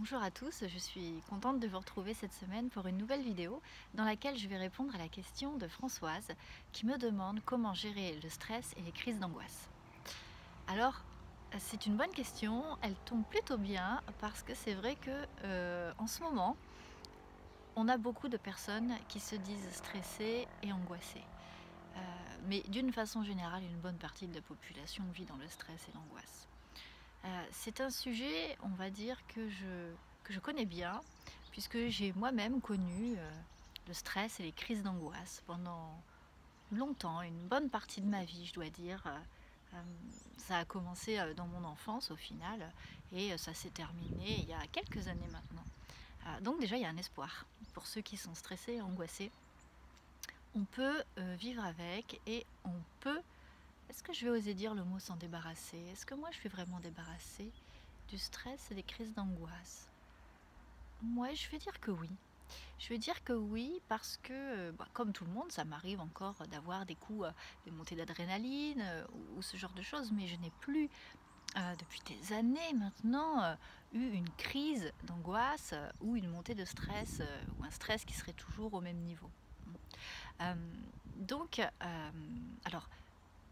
Bonjour à tous, je suis contente de vous retrouver cette semaine pour une nouvelle vidéo dans laquelle je vais répondre à la question de Françoise qui me demande comment gérer le stress et les crises d'angoisse. Alors, c'est une bonne question, elle tombe plutôt bien parce que c'est vrai que en ce moment, on a beaucoup de personnes qui se disent stressées et angoissées. Euh, mais d'une façon générale, une bonne partie de la population vit dans le stress et l'angoisse. C'est un sujet, on va dire, que je connais bien, puisque j'ai moi-même connu le stress et les crises d'angoisse pendant longtemps, une bonne partie de ma vie, je dois dire. Euh, Ça a commencé dans mon enfance au final, et ça s'est terminé il y a quelques années maintenant. Donc déjà, il y a un espoir pour ceux qui sont stressés et angoissés. On peut vivre avec et on peut, est-ce que je vais oser dire le mot s'en débarrasser? Est-ce que moi je suis vraiment débarrassée du stress et des crises d'angoisse? Moi, je vais dire que oui. Je vais dire que oui parce que, comme tout le monde, ça m'arrive encore d'avoir des coups, des montées d'adrénaline ou ce genre de choses, mais je n'ai plus, depuis des années maintenant, eu une crise d'angoisse ou une montée de stress ou un stress qui serait toujours au même niveau. Euh, alors,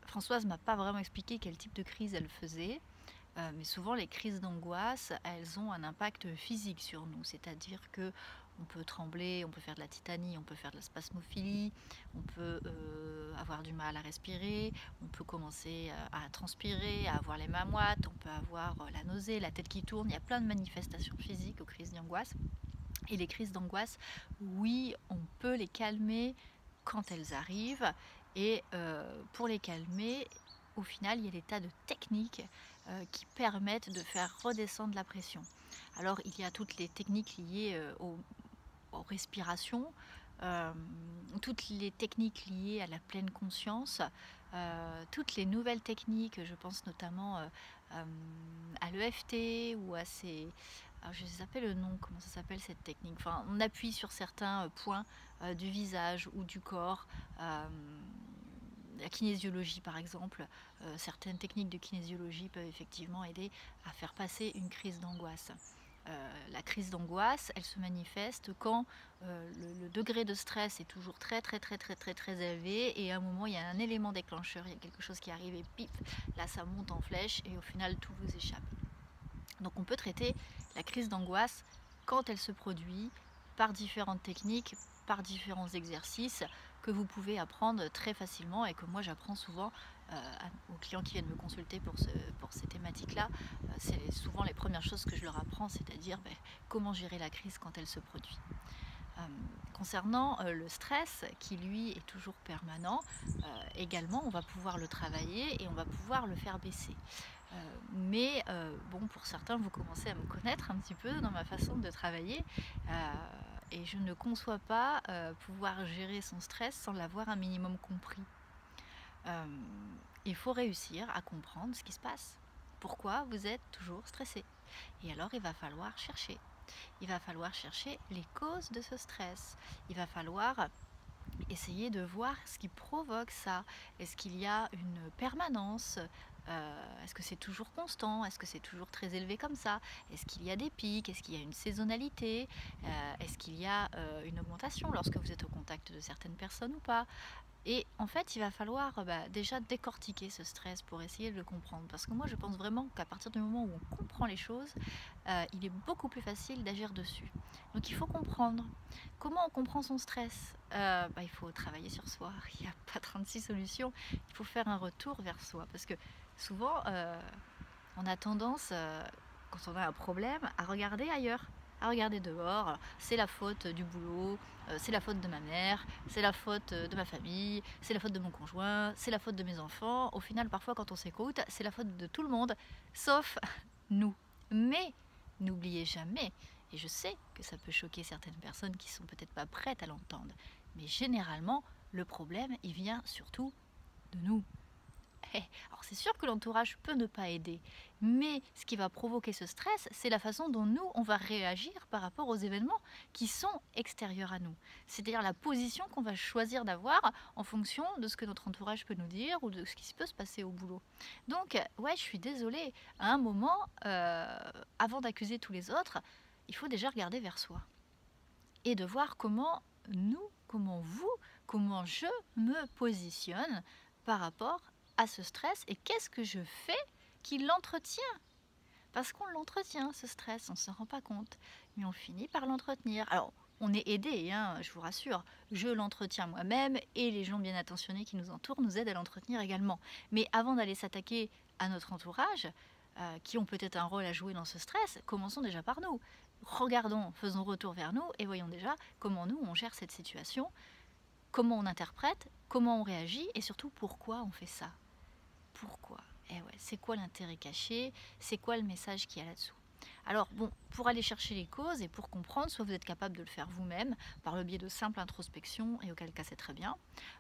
Françoise m'a pas vraiment expliqué quel type de crise elle faisait. Mais souvent, les crises d'angoisse, elles ont un impact physique sur nous. C'est-à-dire que on peut trembler, on peut faire de la titanie, on peut faire de la spasmophilie, on peut avoir du mal à respirer, on peut commencer à transpirer, à avoir les mains moites, on peut avoir la nausée, la tête qui tourne. Il y a plein de manifestations physiques aux crises d'angoisse. Et les crises d'angoisse, oui, on peut les calmer quand elles arrivent. Et pour les calmer, au final, il y a des tas de techniques qui permettent de faire redescendre la pression. Alors, il y a toutes les techniques liées aux respirations, euh, toutes les techniques liées à la pleine conscience, toutes les nouvelles techniques, je pense notamment à l'EFT ou à ces... Alors je ne sais pas le nom, comment ça s'appelle cette technique. Enfin, on appuie sur certains points du visage ou du corps. La kinésiologie par exemple, certaines techniques de kinésiologie peuvent effectivement aider à faire passer une crise d'angoisse. La crise d'angoisse, elle se manifeste quand le degré de stress est toujours très élevé et à un moment il y a un élément déclencheur, il y a quelque chose qui arrive et pif, là ça monte en flèche et au final tout vous échappe. Donc on peut traiter la crise d'angoisse quand elle se produit par différentes techniques, par différents exercices que vous pouvez apprendre très facilement et que moi j'apprends souvent aux clients qui viennent me consulter pour ces thématiques-là. C'est souvent les premières choses que je leur apprends, c'est-à-dire comment gérer la crise quand elle se produit. Concernant le stress, qui lui est toujours permanent, également on va pouvoir le travailler et on va pouvoir le faire baisser. Mais bon, pour certains, vous commencez à me connaître un petit peu dans ma façon de travailler et je ne conçois pas pouvoir gérer son stress sans l'avoir un minimum compris. Il faut réussir à comprendre ce qui se passe. Pourquoi vous êtes toujours stressé? Et alors il va falloir chercher. Il va falloir chercher les causes de ce stress. Il va falloir essayer de voir ce qui provoque ça. Est-ce qu'il y a une permanence? Est-ce que c'est toujours constant? Est-ce que c'est toujours très élevé comme ça? Est-ce qu'il y a des pics? Est-ce qu'il y a une saisonnalité? Est-ce qu'il y a une augmentation lorsque vous êtes au contact de certaines personnes ou pas? Et en fait, il va falloir déjà décortiquer ce stress pour essayer de le comprendre. Parce que moi, je pense vraiment qu'à partir du moment où on comprend les choses, il est beaucoup plus facile d'agir dessus. Donc il faut comprendre. Comment on comprend son stress? Il faut travailler sur soi. Il n'y a pas 36 solutions. Il faut faire un retour vers soi. Parce que souvent, on a tendance, quand on a un problème, à regarder ailleurs, à regarder dehors. C'est la faute du boulot, c'est la faute de ma mère, c'est la faute de ma famille, c'est la faute de mon conjoint, c'est la faute de mes enfants. Au final, parfois, quand on s'écoute, c'est la faute de tout le monde, sauf nous. Mais n'oubliez jamais, et je sais que ça peut choquer certaines personnes qui sont peut-être pas prêtes à l'entendre, mais généralement, le problème, il vient surtout de nous. Alors c'est sûr que l'entourage peut ne pas aider, mais ce qui va provoquer ce stress, c'est la façon dont nous, on va réagir par rapport aux événements qui sont extérieurs à nous. C'est-à-dire la position qu'on va choisir d'avoir en fonction de ce que notre entourage peut nous dire ou de ce qui peut se passer au boulot. Donc, ouais, je suis désolée, à un moment, avant d'accuser tous les autres, il faut déjà regarder vers soi et de voir comment nous, comment vous, comment je me positionne par rapport à ce stress et qu'est-ce que je fais qui l'entretient. Parce qu'on l'entretient, ce stress, on ne s'en rend pas compte, mais on finit par l'entretenir. Alors, on est aidé, hein, je vous rassure, je l'entretiens moi-même et les gens bien attentionnés qui nous entourent nous aident à l'entretenir également. Mais avant d'aller s'attaquer à notre entourage, qui ont peut-être un rôle à jouer dans ce stress, commençons déjà par nous. Regardons, faisons retour vers nous et voyons déjà comment nous, on gère cette situation, comment on interprète, comment on réagit et surtout pourquoi on fait ça. Pourquoi? Eh ouais, c'est quoi l'intérêt caché? C'est quoi le message qu'il y a là-dessous? Alors bon, pour aller chercher les causes et pour comprendre, soit vous êtes capable de le faire vous-même par le biais de simple introspection, et auquel cas c'est très bien.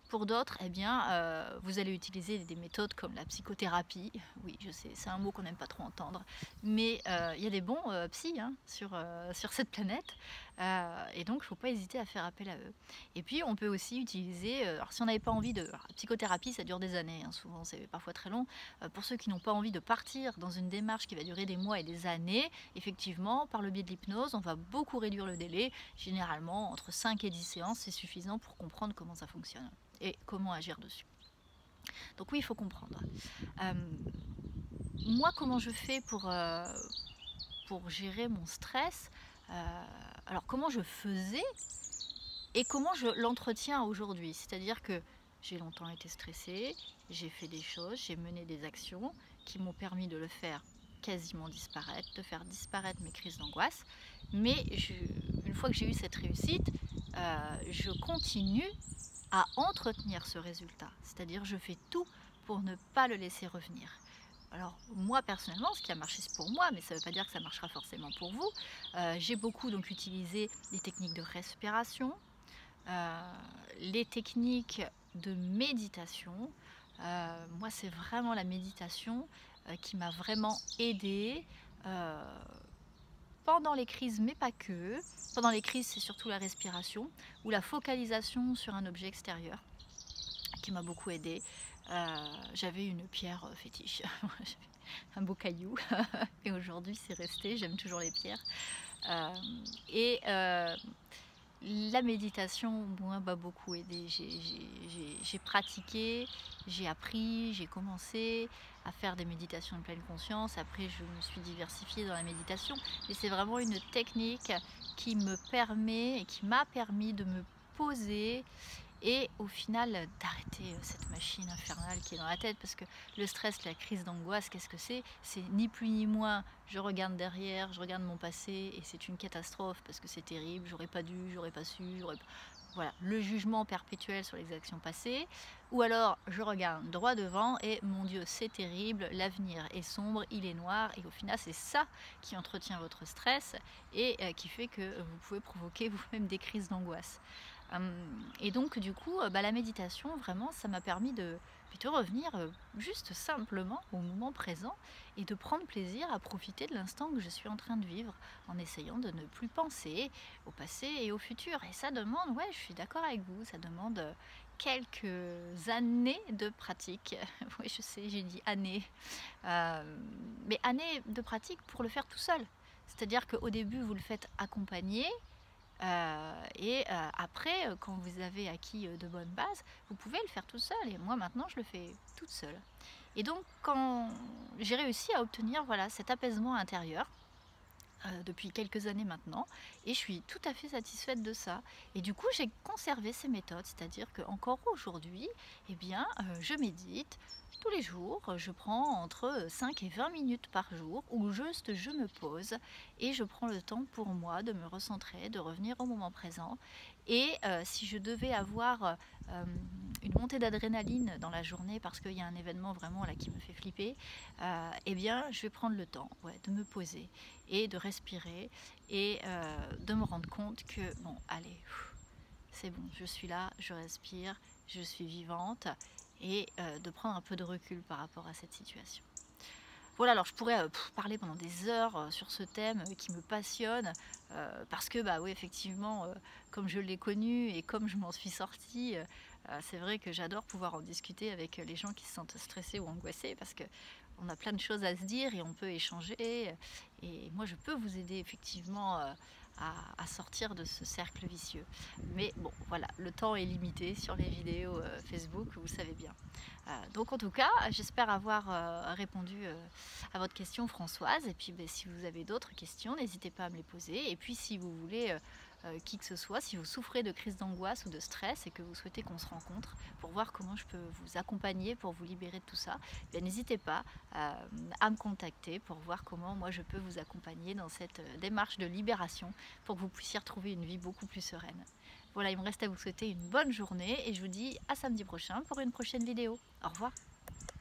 Pour d'autres, eh bien, vous allez utiliser des méthodes comme la psychothérapie. Oui, je sais, c'est un mot qu'on n'aime pas trop entendre, mais il y a des bons psys hein, sur cette planète, et donc il ne faut pas hésiter à faire appel à eux. Et puis on peut aussi utiliser, alors si on n'avait pas envie de... Alors, la psychothérapie, ça dure des années, hein, souvent c'est parfois très long. Pour ceux qui n'ont pas envie de partir dans une démarche qui va durer des mois et des années, effectivement, par le biais de l'hypnose, on va beaucoup réduire le délai. Généralement, entre 5 et 10 séances, c'est suffisant pour comprendre comment ça fonctionne et comment agir dessus. Donc oui, il faut comprendre. Moi, comment je fais pour gérer mon stress? Alors, comment je faisais et comment je l'entretiens aujourd'hui? C'est-à-dire que j'ai longtemps été stressée, j'ai fait des choses, j'ai mené des actions qui m'ont permis de le faire quasiment disparaître, de faire disparaître mes crises d'angoisse. Mais une fois que j'ai eu cette réussite, je continue à entretenir ce résultat. C'est-à-dire je fais tout pour ne pas le laisser revenir. Alors moi personnellement, ce qui a marché c'est pour moi, mais ça ne veut pas dire que ça marchera forcément pour vous. J'ai beaucoup donc utilisé les techniques de respiration, les techniques de méditation. Moi c'est vraiment la méditation qui m'a vraiment aidée pendant les crises, mais pas que. Pendant les crises, c'est surtout la respiration ou la focalisation sur un objet extérieur qui m'a beaucoup aidée. J'avais une pierre fétiche, un beau caillou, et aujourd'hui c'est resté, j'aime toujours les pierres. Et la méditation, moi, m'a beaucoup aidée. J'ai pratiqué, j'ai appris, j'ai commencé à faire des méditations de pleine conscience. Après, je me suis diversifiée dans la méditation. Et c'est vraiment une technique qui me permet et qui m'a permis de me poser et au final d'arrêter cette machine infernale qui est dans la tête, parce que le stress, la crise d'angoisse, qu'est-ce que c'est? C'est ni plus ni moins, je regarde derrière, je regarde mon passé et c'est une catastrophe parce que c'est terrible, j'aurais pas dû, j'aurais pas su, voilà, le jugement perpétuel sur les actions passées. Ou alors je regarde droit devant et mon Dieu, c'est terrible, l'avenir est sombre, il est noir, et au final c'est ça qui entretient votre stress et qui fait que vous pouvez provoquer vous-même des crises d'angoisse. Et donc du coup, la méditation, vraiment, ça m'a permis de revenir juste simplement au moment présent et de prendre plaisir à profiter de l'instant que je suis en train de vivre, en essayant de ne plus penser au passé et au futur. Et ça demande, ouais, je suis d'accord avec vous, ça demande quelques années de pratique. Oui, je sais, j'ai dit années. Mais années de pratique pour le faire tout seul. C'est-à-dire qu'au début, vous le faites accompagné. Et après, quand vous avez acquis de bonnes bases, vous pouvez le faire tout seul. Et moi, maintenant, je le fais toute seule. Et donc, quand j'ai réussi à obtenir voilà, cet apaisement intérieur, depuis quelques années maintenant, et je suis tout à fait satisfaite de ça. Et du coup, j'ai conservé ces méthodes, c'est-à-dire qu'encore aujourd'hui, eh bien, je médite tous les jours. Je prends entre 5 et 20 minutes par jour où juste je me pose et je prends le temps pour moi de me recentrer, de revenir au moment présent. Et si je devais avoir une montée d'adrénaline dans la journée parce qu'il y a un événement vraiment là qui me fait flipper, eh bien, je vais prendre le temps de me poser et de respirer et de me rendre compte que, bon, allez, c'est bon, je suis là, je respire, je suis vivante, et de prendre un peu de recul par rapport à cette situation. Voilà, alors je pourrais parler pendant des heures sur ce thème qui me passionne, parce que, bah oui, effectivement, comme je l'ai connu et comme je m'en suis sortie, c'est vrai que j'adore pouvoir en discuter avec les gens qui se sentent stressés ou angoissés, parce que on a plein de choses à se dire et on peut échanger. Et moi, je peux vous aider effectivement à sortir de ce cercle vicieux. Mais bon, voilà, le temps est limité sur les vidéos Facebook, vous savez bien. Donc en tout cas, j'espère avoir répondu à votre question, Françoise. Et puis si vous avez d'autres questions, n'hésitez pas à me les poser. Et puis si vous voulez qui que ce soit, si vous souffrez de crise d'angoisse ou de stress et que vous souhaitez qu'on se rencontre pour voir comment je peux vous accompagner pour vous libérer de tout ça, n'hésitez pas à me contacter pour voir comment moi je peux vous accompagner dans cette démarche de libération pour que vous puissiez retrouver une vie beaucoup plus sereine. Voilà, il me reste à vous souhaiter une bonne journée et je vous dis à samedi prochain pour une prochaine vidéo. Au revoir.